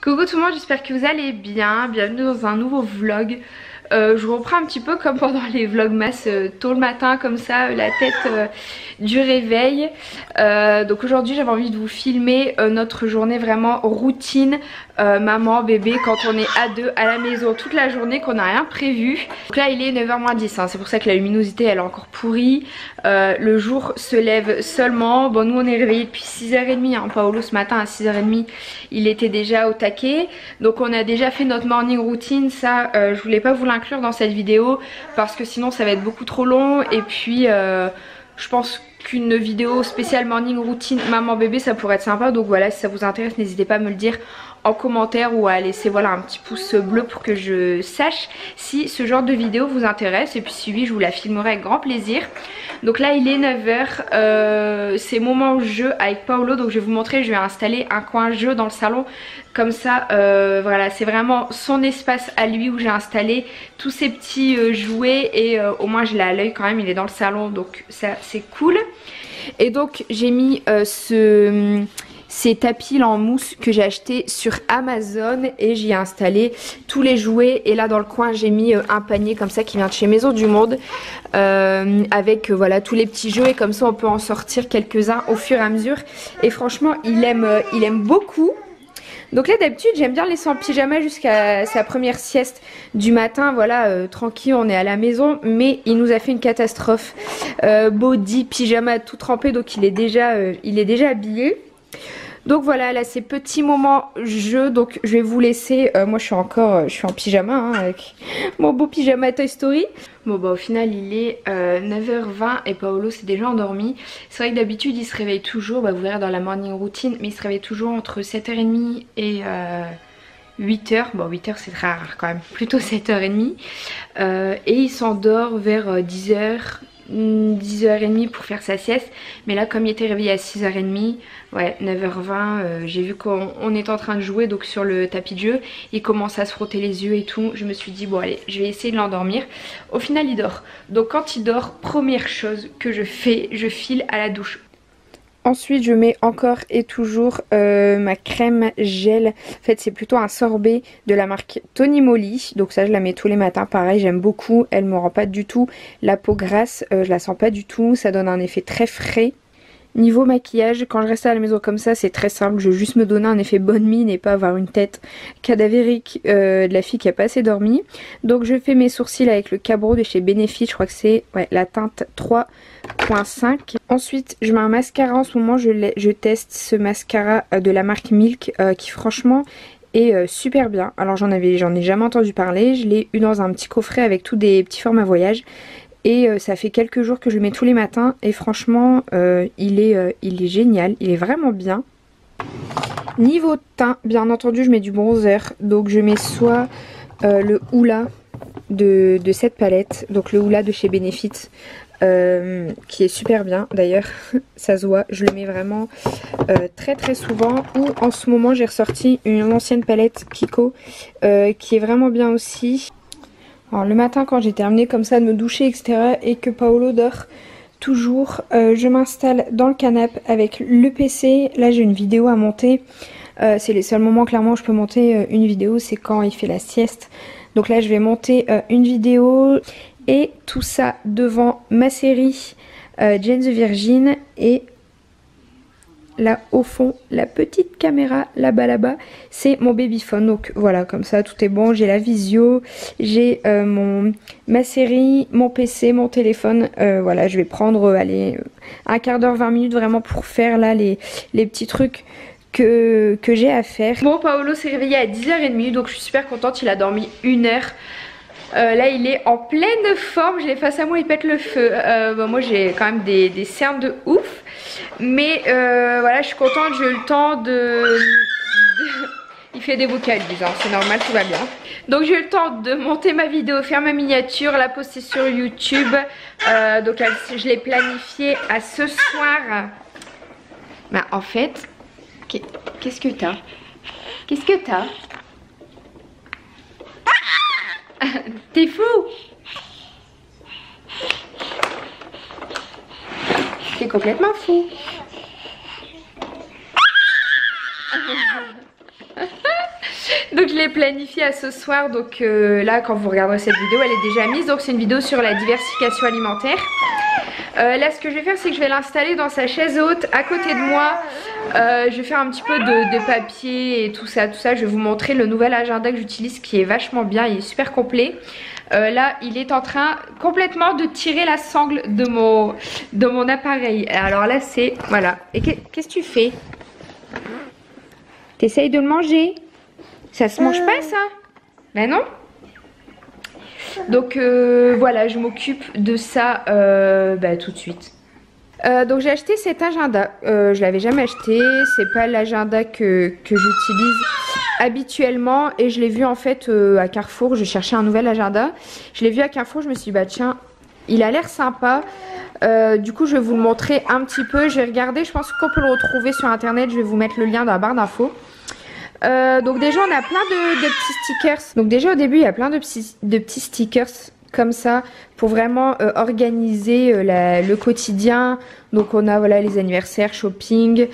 Coucou tout le monde, j'espère que vous allez bien. Bienvenue dans un nouveau vlog. Je vous reprends un petit peu comme pendant les vlogmas tôt le matin comme ça, la tête du réveil. Donc aujourd'hui j'avais envie de vous filmer notre journée vraiment routine maman bébé quand on est à deux à la maison toute la journée, qu'on n'a rien prévu. Donc là il est 9h moins 10 hein, c'est pour ça que la luminosité elle est encore pourrie. Le jour se lève seulement. Bon, nous on est réveillés depuis 6h30 hein. Paolo ce matin à 6h30 il était déjà au taquet. Donc on a déjà fait notre morning routine. Ça je voulais pas vous l'inclure dans cette vidéo parce que sinon ça va être beaucoup trop long. Et puis je pense qu'une vidéo spéciale morning routine maman bébé ça pourrait être sympa. Donc voilà, si ça vous intéresse n'hésitez pas à me le dire en commentaire ou à laisser voilà un petit pouce bleu pour que je sache si ce genre de vidéo vous intéresse. Et puis si oui je vous la filmerai avec grand plaisir. Donc là il est 9h, c'est moment jeu avec Paolo. Donc je vais vous montrer, je vais installer un coin jeu dans le salon. Comme ça voilà, c'est vraiment son espace à lui où j'ai installé tous ces petits jouets. Et au moins je l'ai à l'œil quand même, il est dans le salon donc ça c'est cool. Et donc j'ai mis ces tapis là en mousse que j'ai acheté sur Amazon et j'y ai installé tous les jouets. Et là dans le coin j'ai mis un panier comme ça qui vient de chez Maison du Monde avec voilà tous les petits jeux. Et comme ça on peut en sortir quelques-uns au fur et à mesure. Et franchement il aime beaucoup. Donc là d'habitude j'aime bien le laisser en pyjama jusqu'à sa première sieste du matin. Voilà tranquille on est à la maison. Mais il nous a fait une catastrophe, body, pyjama tout trempé. Donc il est déjà habillé. Donc voilà, là c'est petit moment jeu. Donc je vais vous laisser, moi je suis en pyjama hein, avec mon beau pyjama Toy Story. Bon bah au final il est 9h20 et Paolo s'est déjà endormi. C'est vrai que d'habitude il se réveille toujours, bah, vous verrez dans la morning routine, mais il se réveille toujours entre 7h30 et 8h. Bon 8h c'est très rare quand même, plutôt 7h30. Et il s'endort vers 10h30 pour faire sa sieste. Mais là comme il était réveillé à 6h30, ouais 9h20, j'ai vu qu'on est en train de jouer donc sur le tapis de jeu. Il commence à se frotter les yeux et tout. Je me suis dit bon allez je vais essayer de l'endormir. Au final il dort. Donc quand il dort, première chose que je fais, je file à la douche. Ensuite je mets encore et toujours ma crème gel. En fait c'est plutôt un sorbet de la marque Tony Moly. Donc ça je la mets tous les matins. Pareil j'aime beaucoup. Elle me rend pas du tout la peau grasse. Je la sens pas du tout. Ça donne un effet très frais. Niveau maquillage, quand je reste à la maison comme ça c'est très simple. Je veux juste me donner un effet bonne mine et pas avoir une tête cadavérique de la fille qui a pas assez dormi. Donc je fais mes sourcils avec le Cabro de chez Benefit. Je crois que c'est la teinte 3.5. Ensuite je mets un mascara. En ce moment je teste ce mascara de la marque Milk qui franchement est super bien. Alors j'en ai jamais entendu parler. Je l'ai eu dans un petit coffret avec tous des petits formats voyage. Et ça fait quelques jours que je le mets tous les matins. Et franchement il est génial. Il est vraiment bien. Niveau teint bien entendu je mets du bronzer. Donc je mets soit le Hoola de cette palette. Donc le Hoola de chez Benefit. Qui est super bien d'ailleurs. Ça se voit. Je le mets vraiment très très souvent. Ou en ce moment j'ai ressorti une ancienne palette Kiko qui est vraiment bien aussi. Alors le matin quand j'ai terminé comme ça de me doucher etc. et que Paolo dort toujours, je m'installe dans le canapé avec le PC. Là j'ai une vidéo à monter. C'est les seuls moments clairement où je peux monter une vidéo, c'est quand il fait la sieste. Donc là je vais monter une vidéo et tout ça devant ma série Jane the Virgin. Et là au fond la petite caméra là-bas c'est mon babyphone. Donc voilà comme ça tout est bon. J'ai la visio, j'ai ma série, mon PC, mon téléphone. Voilà je vais prendre allez, un quart d'heure 20 minutes vraiment pour faire là les petits trucs que j'ai à faire. Bon Paolo s'est réveillé à 10h30 donc je suis super contente, il a dormi 1 heure. Là il est en pleine forme, je l'ai face à moi, il pète le feu. Bon, moi j'ai quand même des cernes de ouf. Mais voilà je suis contente, j'ai eu le temps de... Il fait des vocalises, hein, c'est normal, tout va bien. Donc j'ai eu le temps de monter ma vidéo, faire ma miniature, la poster sur YouTube. Donc là, je l'ai planifié à ce soir. Bah en fait, qu'est-ce que t'as? Qu'est-ce que t'as? T'es fou? T'es complètement fou. Donc je l'ai planifié à ce soir. Donc là quand vous regarderez cette vidéo elle est déjà mise. Donc c'est une vidéo sur la diversification alimentaire. Là ce que je vais faire c'est que je vais l'installer dans sa chaise haute à côté de moi. Je vais faire un petit peu de papier et tout ça. Je vais vous montrer le nouvel agenda que j'utilise qui est vachement bien, il est super complet. Là il est en train complètement de tirer la sangle de mon appareil. Alors là c'est voilà. Et qu'est-ce que tu fais? T'essayes de le manger? Ça se mange pas ça? Ben non. Donc voilà, je m'occupe de ça tout de suite. Donc j'ai acheté cet agenda, je l'avais jamais acheté, c'est pas l'agenda que j'utilise habituellement et je l'ai vu en fait à Carrefour, je cherchais un nouvel agenda. Je l'ai vu à Carrefour, je me suis dit bah tiens, il a l'air sympa. Du coup je vais vous le montrer un petit peu, je vais regarder, je pense qu'on peut le retrouver sur internet, je vais vous mettre le lien dans la barre d'infos. Donc déjà on a plein de petits stickers. Donc déjà au début il y a plein de petits stickers comme ça pour vraiment organiser le quotidien. Donc on a voilà les anniversaires, shopping,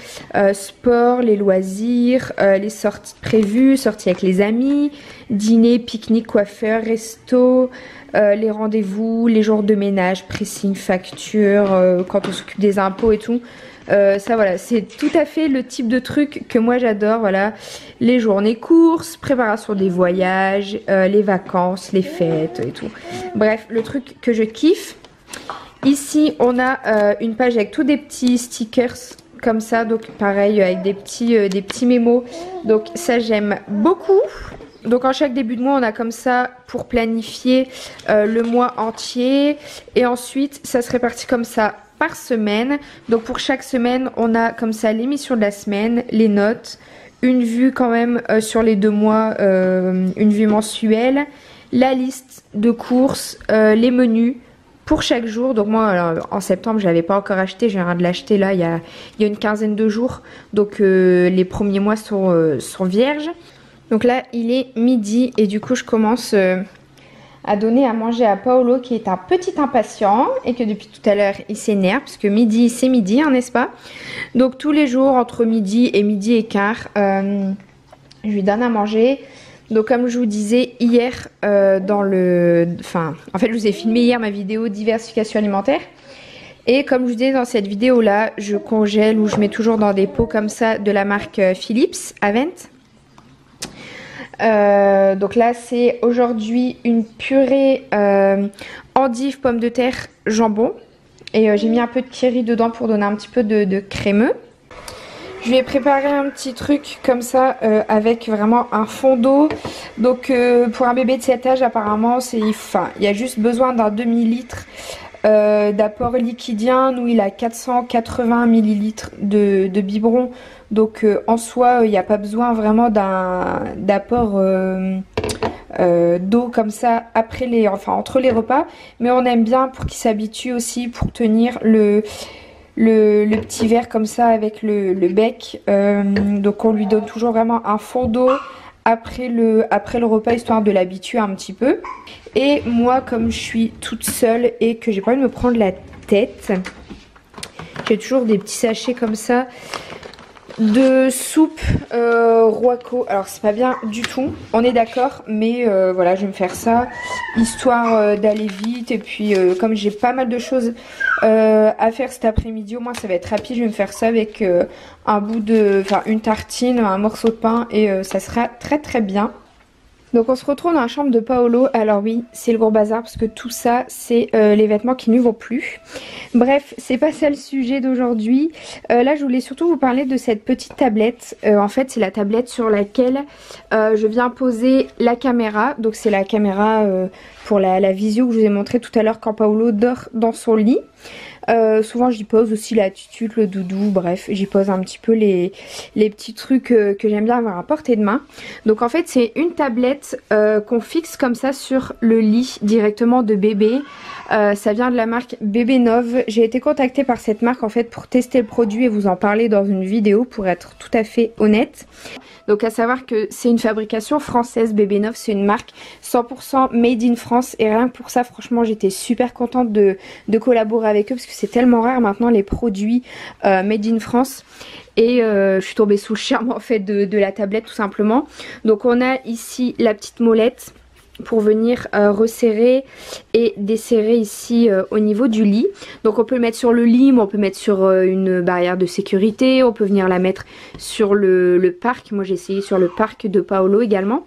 sport, les loisirs, les sorties prévues, sorties avec les amis, dîner, pique-nique, coiffeur, resto, les rendez-vous, les jours de ménage, pressing, facture, quand on s'occupe des impôts et tout. Ça voilà, c'est tout à fait le type de truc que moi j'adore. Voilà, les journées courses, préparation des voyages, les vacances, les fêtes et tout. Bref, le truc que je kiffe. Ici on a une page avec tous des petits stickers comme ça, donc pareil avec des petits mémos. Donc ça j'aime beaucoup. Donc en chaque début de mois on a comme ça pour planifier le mois entier. Et ensuite ça se répartit comme ça par semaine. Donc pour chaque semaine on a comme ça l'émission de la semaine, les notes, une vue quand même sur les 2 mois, une vue mensuelle, la liste de courses, les menus pour chaque jour. Donc moi alors, en septembre je l'avais pas encore acheté, je viens de l'acheter là il y a une quinzaine de jours. Donc les premiers mois sont vierges. Donc là il est midi et du coup je commence à donner à manger à Paolo qui est un petit impatient et que depuis tout à l'heure il s'énerve parce que midi c'est midi, hein, n'est-ce pas? Donc tous les jours entre midi et quart je lui donne à manger. Donc comme je vous disais hier en fait je vous ai filmé hier ma vidéo diversification alimentaire. Et comme je vous disais dans cette vidéo là, je congèle ou je mets toujours dans des pots comme ça de la marque Philips Avent. Donc là c'est aujourd'hui une purée endives, pommes de terre, jambon. Et j'ai mis un peu de curry dedans pour donner un petit peu de crémeux. Je vais préparer un petit truc comme ça avec vraiment un fond d'eau. Donc pour un bébé de 7 âge apparemment il y a juste besoin d'un demi-litre d'apport liquidien. Nous il a 480 ml de biberon. Donc en soi il n'y a pas besoin vraiment d'apport d'eau comme ça après entre les repas. Mais on aime bien pour qu'il s'habitue aussi pour tenir le petit verre comme ça avec le bec. Donc on lui donne toujours vraiment un fond d'eau après le repas histoire de l'habituer un petit peu. Et moi comme je suis toute seule et que j'ai pas envie de me prendre la tête, j'ai toujours des petits sachets comme ça de soupe Roico. Alors c'est pas bien du tout, on est d'accord, mais voilà, je vais me faire ça histoire d'aller vite. Et puis comme j'ai pas mal de choses à faire cet après-midi, au moins ça va être rapide. Je vais me faire ça avec une tartine, un morceau de pain et ça sera très très bien. Donc on se retrouve dans la chambre de Paolo. Alors oui, c'est le gros bazar parce que tout ça c'est les vêtements qui ne vont plus. Bref, c'est pas ça le sujet d'aujourd'hui. Là je voulais surtout vous parler de cette petite tablette. En fait c'est la tablette sur laquelle je viens poser la caméra. Donc c'est la caméra pour la visio que je vous ai montré tout à l'heure quand Paolo dort dans son lit. Souvent j'y pose aussi la tutute, le doudou, bref j'y pose un petit peu les petits trucs que j'aime bien avoir à portée de main. Donc en fait c'est une tablette qu'on fixe comme ça sur le lit directement de bébé. Ça vient de la marque Bébénov. J'ai été contactée par cette marque en fait pour tester le produit et vous en parler dans une vidéo pour être tout à fait honnête. Donc à savoir que c'est une fabrication française. Bébénov c'est une marque 100% made in France et rien que pour ça franchement j'étais super contente de collaborer avec eux parce que c'est tellement rare maintenant les produits made in France. Et je suis tombée sous le charme en fait de la tablette tout simplement. Donc on a ici la petite molette pour venir resserrer et desserrer ici au niveau du lit. Donc on peut le mettre sur le lit, mais on peut mettre sur une barrière de sécurité, on peut venir la mettre sur le parc. Moi j'ai essayé sur le parc de Paolo également.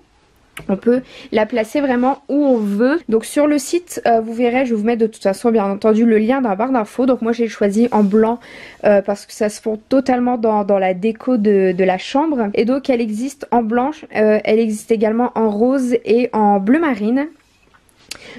On peut la placer vraiment où on veut. Donc sur le site, vous verrez, je vais vous mettre de toute façon bien entendu le lien dans la barre d'infos. Donc moi j'ai choisi en blanc parce que ça se fond totalement dans la déco de la chambre. Et donc elle existe en blanche, elle existe également en rose et en bleu marine.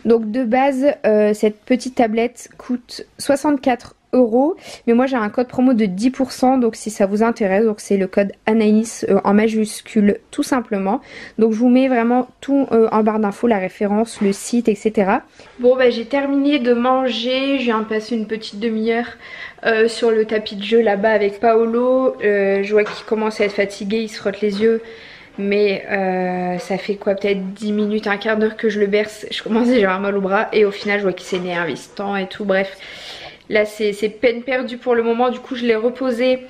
Donc de base, cette petite tablette coûte 64 €, mais moi j'ai un code promo de 10%, donc si ça vous intéresse, donc c'est le code Anaïs en majuscule tout simplement. Donc je vous mets vraiment tout en barre d'infos, la référence, le site, etc. Bon bah j'ai terminé de manger, je viens de passer une petite demi-heure sur le tapis de jeu là-bas avec Paolo. Je vois qu'il commence à être fatigué, il se frotte les yeux. Mais ça fait quoi, peut-être 10 minutes, un quart d'heure que je le berce. Je commence déjà à avoir mal au bras et au final je vois qu'il s'énerve, il se tend et tout, bref. Là c'est peine perdue pour le moment, du coup je l'ai reposé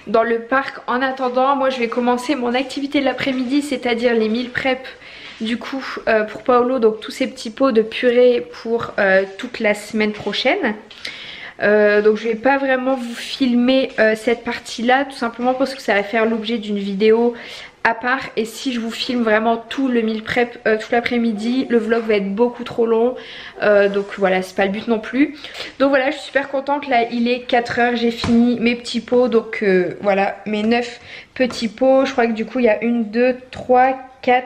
dans le parc. En attendant, moi je vais commencer mon activité de l'après-midi, c'est-à-dire les meal prep du coup pour Paolo. Donc tous ces petits pots de purée pour toute la semaine prochaine. Donc je vais pas vraiment vous filmer cette partie là, tout simplement parce que ça va faire l'objet d'une vidéo à part. Et si je vous filme vraiment tout le meal prep tout l'après-midi, le vlog va être beaucoup trop long. Donc voilà, c'est pas le but non plus. Donc voilà, je suis super contente. Là il est 4 h, j'ai fini mes petits pots. Donc voilà, mes 9 petits pots. Je crois que du coup il y a 1, 2, 3, 4,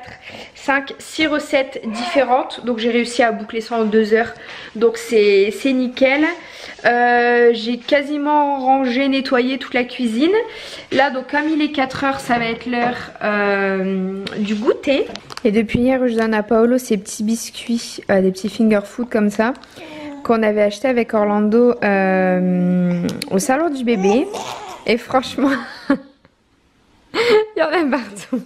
5, 6 recettes différentes. Donc j'ai réussi à boucler ça en 2 heures. Donc c'est nickel. J'ai quasiment rangé, nettoyé toute la cuisine. Là donc comme il est 4 h, ça va être l'heure du goûter. Et depuis hier je donne à Paolo ces petits biscuits, des petits finger food comme ça, qu'on avait acheté avec Orlando au salon du bébé. Et franchement il y en a partout.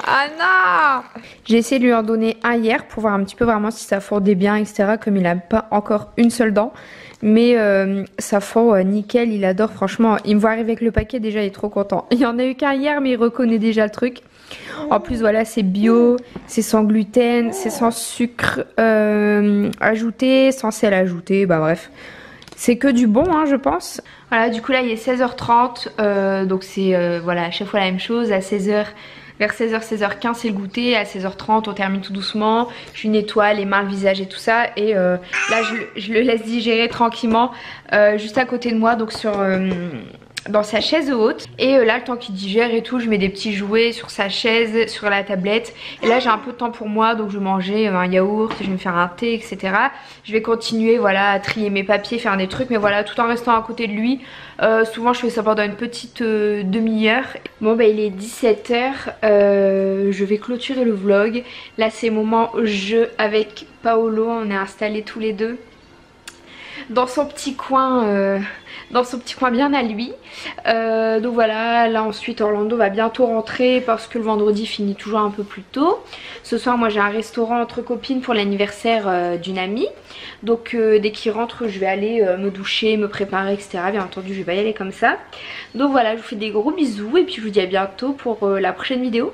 Ah non! J'ai essayé de lui en donner un hier pour voir un petit peu vraiment si ça fondait bien, etc. Comme il n'a pas encore une seule dent. Mais ça fond nickel, il adore franchement. Il me voit arriver avec le paquet, déjà il est trop content. Il n'y en a eu qu'un hier mais il reconnaît déjà le truc. En plus voilà, c'est bio, c'est sans gluten, c'est sans sucre ajouté, sans sel ajouté, bah bref. C'est que du bon hein, je pense. Voilà, du coup là il est 16h30, donc c'est voilà à chaque fois la même chose. À 16h, vers 16h, 16h15 c'est le goûter. À 16h30 on termine tout doucement. Je lui nettoie les mains, le visage et tout ça. Et là je le laisse digérer tranquillement juste à côté de moi, donc sur... dans sa chaise haute. Et là le temps qu'il digère et tout, je mets des petits jouets sur sa chaise, sur la tablette. Et là j'ai un peu de temps pour moi, donc je vais manger un yaourt, je vais me faire un thé, etc. Je vais continuer voilà à trier mes papiers, faire des trucs, mais voilà tout en restant à côté de lui. Souvent je fais ça pendant une petite demi-heure. Bon bah il est 17 h, je vais clôturer le vlog. Là c'est moment jeu avec Paolo, on est installés tous les deux dans son petit coin bien à lui. Donc voilà, là ensuite Orlando va bientôt rentrer parce que le vendredi finit toujours un peu plus tôt. Ce soir moi j'ai un restaurant entre copines pour l'anniversaire d'une amie. Donc dès qu'il rentre je vais aller me doucher, me préparer, etc. Bien entendu je vais pas y aller comme ça. Donc voilà, je vous fais des gros bisous et puis je vous dis à bientôt pour la prochaine vidéo.